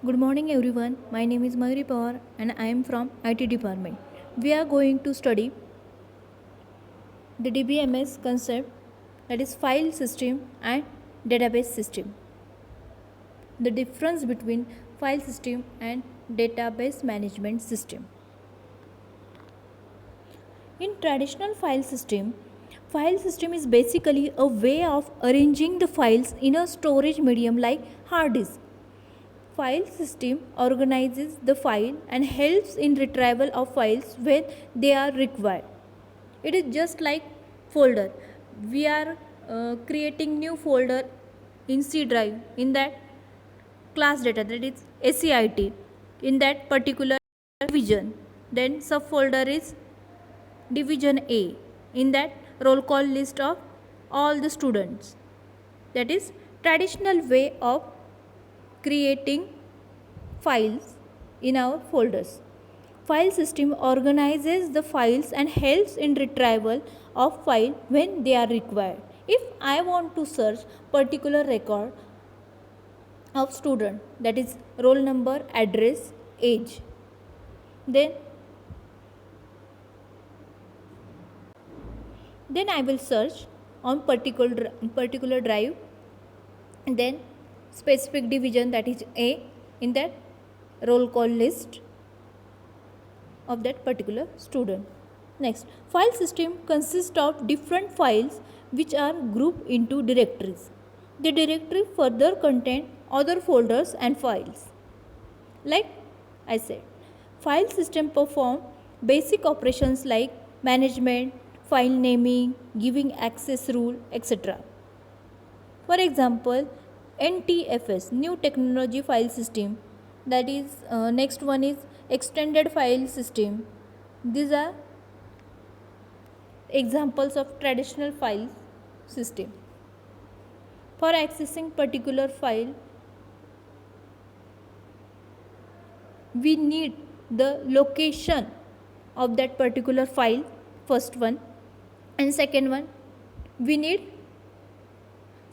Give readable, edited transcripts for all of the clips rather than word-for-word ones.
Good morning everyone. My name is Mayuri Pawar and I am from IT department. We are going to study the DBMS concept, that is file system and database system. The difference between file system and database management system. In traditional file system is basically a way of arranging the files in a storage medium like hard disk. File system organizes the file and helps in retrieval of files when they are required. It is just like folder. We are creating new folder in C drive, in that class data, that is SCIT, in that particular division. Then subfolder is division A, in that roll call list of all the students. That is traditional way of creating files in our folders. File system organizes the files and helps in retrieval of file when they are required. If I want to search particular record of student, that is roll number, address, age, then I will search on particular drive, and then specific division, that is A, in that roll call list of that particular student. Next, file system consists of different files which are grouped into directories. The directory further contain other folders and files. Like I said, file system perform basic operations like management, file naming, giving access rule, etc. For example, NTFS, New Technology File System, that is next one is Extended File System. These are examples of traditional file system. For accessing particular file, we need the location of that particular file, first one, and second one, we need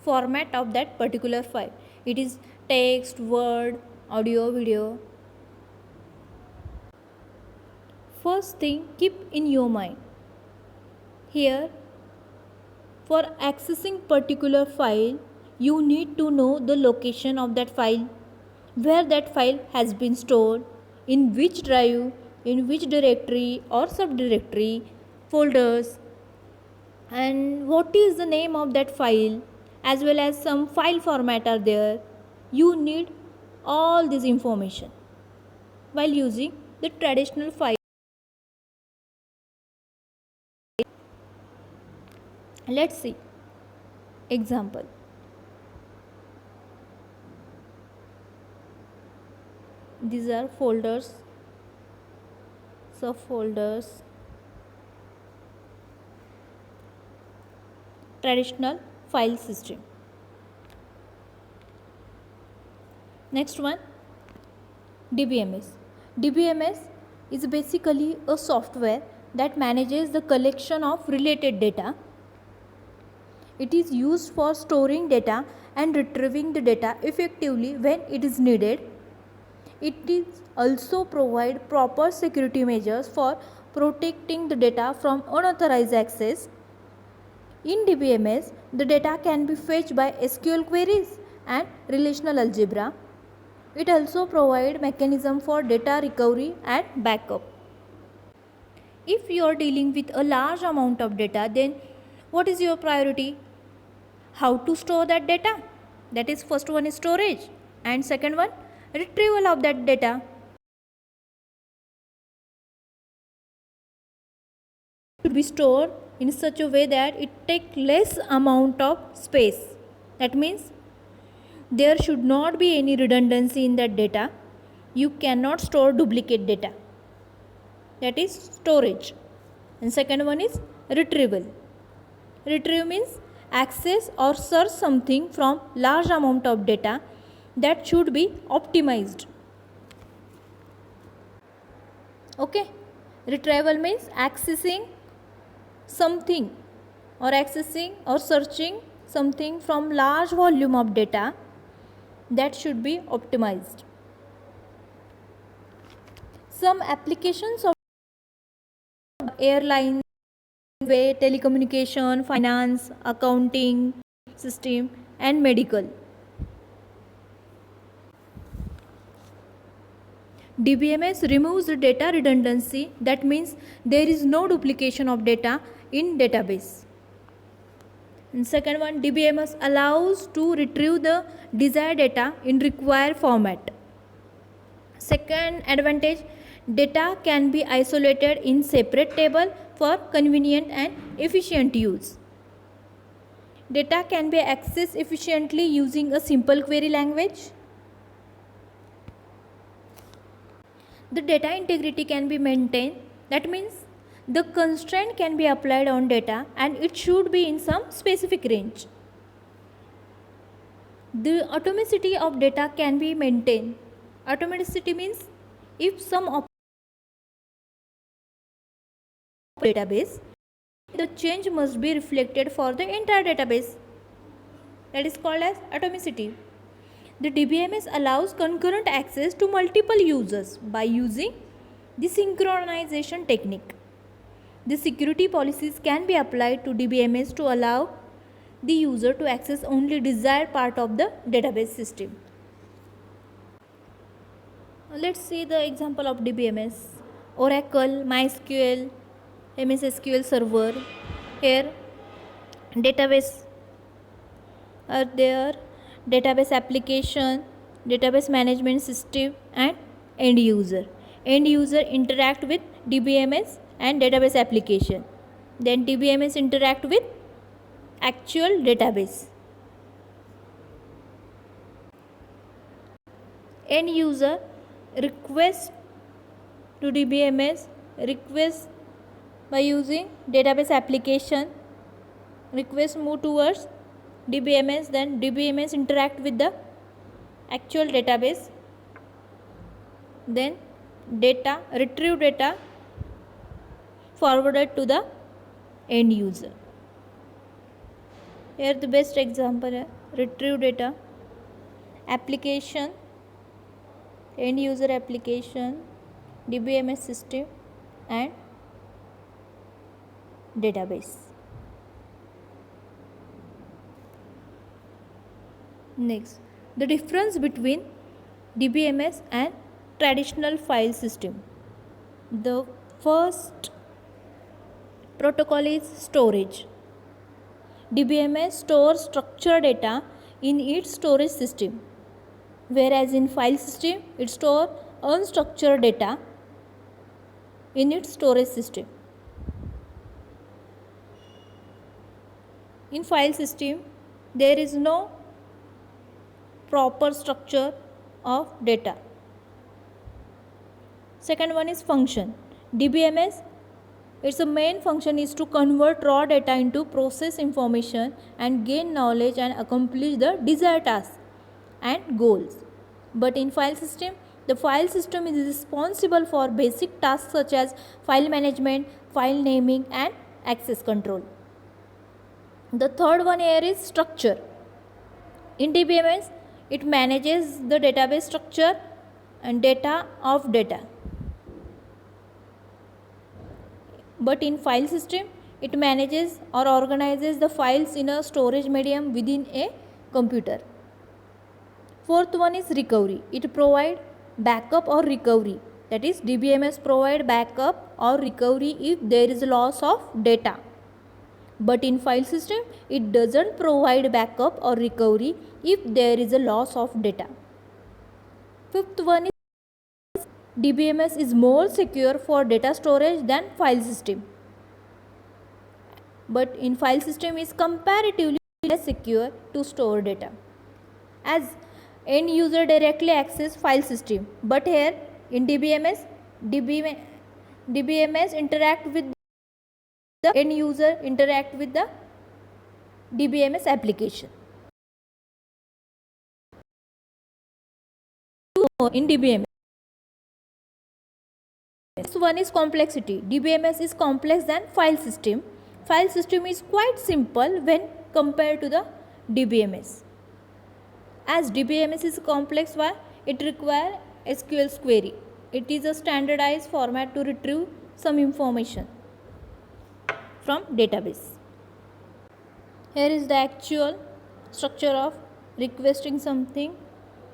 format of that particular file. It is text, word, audio, video. First thing, keep in your mind, here for accessing particular file, you need to know the location of that file, where that file has been stored, in which drive, in which directory or subdirectory, folders, and what is the name of that file, as well as some file format are there. You need all this information while using the traditional file. Let's see example. These are folders, subfolders, traditional file system. Next one, DBMS. DBMS is basically a software that manages the collection of related data. It is used for storing data and retrieving the data effectively when it is needed. It is also provide proper security measures for protecting the data from unauthorized access. In DBMS, the data can be fetched by SQL queries and relational algebra. It also provides mechanism for data recovery and backup. If you are dealing with a large amount of data, then what is your priority? How to store that data? That is, first one is storage, and second one, retrieval of that data. It should be stored in such a way that it takes less amount of space. That means there should not be any redundancy in that data. You cannot store duplicate data. That is storage. And second one is retrieval. Retrieve means access or search something from large amount of data that should be optimized. Okay. Retrieval means accessing something or accessing or searching something from large volume of data that should be optimized. Some applications of airline, railway, telecommunication, finance, accounting system, and medical. DBMS removes the data redundancy. That means there is no duplication of data in database. And second one, DBMS allows to retrieve the desired data in required format. Second advantage, data can be isolated in separate table for convenient and efficient use. Data can be accessed efficiently using a simple query language. The data integrity can be maintained. That means the constraint can be applied on data and it should be in some specific range. The atomicity of data can be maintained. Atomicity means if some database, the change must be reflected for the entire database. That is called as atomicity. The DBMS allows concurrent access to multiple users by using the synchronization technique. The security policies can be applied to DBMS to allow the user to access only desired part of the database system. Let's see the example of DBMS. Oracle, MySQL, MS SQL Server. Here database are there, database application, database management system, and end user. End user interact with DBMS and database application. Then DBMS interact with actual database. End user request to DBMS, request by using database application, request move towards DBMS, then DBMS interact with the actual database, then data, retrieve data forwarded to the end user. Here the best example है retrieve data, application, end user application, DBMS system and database. Next, the difference between DBMS and traditional file system. The first protocol is storage. DBMS stores structured data in its storage system, whereas in file system it stores unstructured data in its storage system. In file system there is no proper structure of data. Second one is function. DBMS, its main function is to convert raw data into process information and gain knowledge and accomplish the desired tasks and goals. But in file system, the file system is responsible for basic tasks such as file management, file naming and access control. The third one here is structure. In DBMS, it manages the database structure and data of data. But in file system, it manages or organizes the files in a storage medium within a computer. Fourth one is recovery. It provides backup or recovery. That is, DBMS provide backup or recovery if there is loss of data. But in file system, it doesn't provide backup or recovery if there is a loss of data. Fifth one is DBMS is more secure for data storage than file system. But in file system is comparatively less secure to store data, as end user directly access file system. But here in DBMS interact with the end user interact with the DBMS application. In DBMS, this one is complexity. DBMS is complex than file system. File system is quite simple when compared to the DBMS. As DBMS is complex, why? It requires SQL query. It is a standardized format to retrieve some information from database. Here is the actual structure of requesting something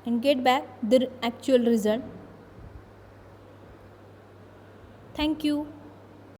and get back the actual result. Thank you.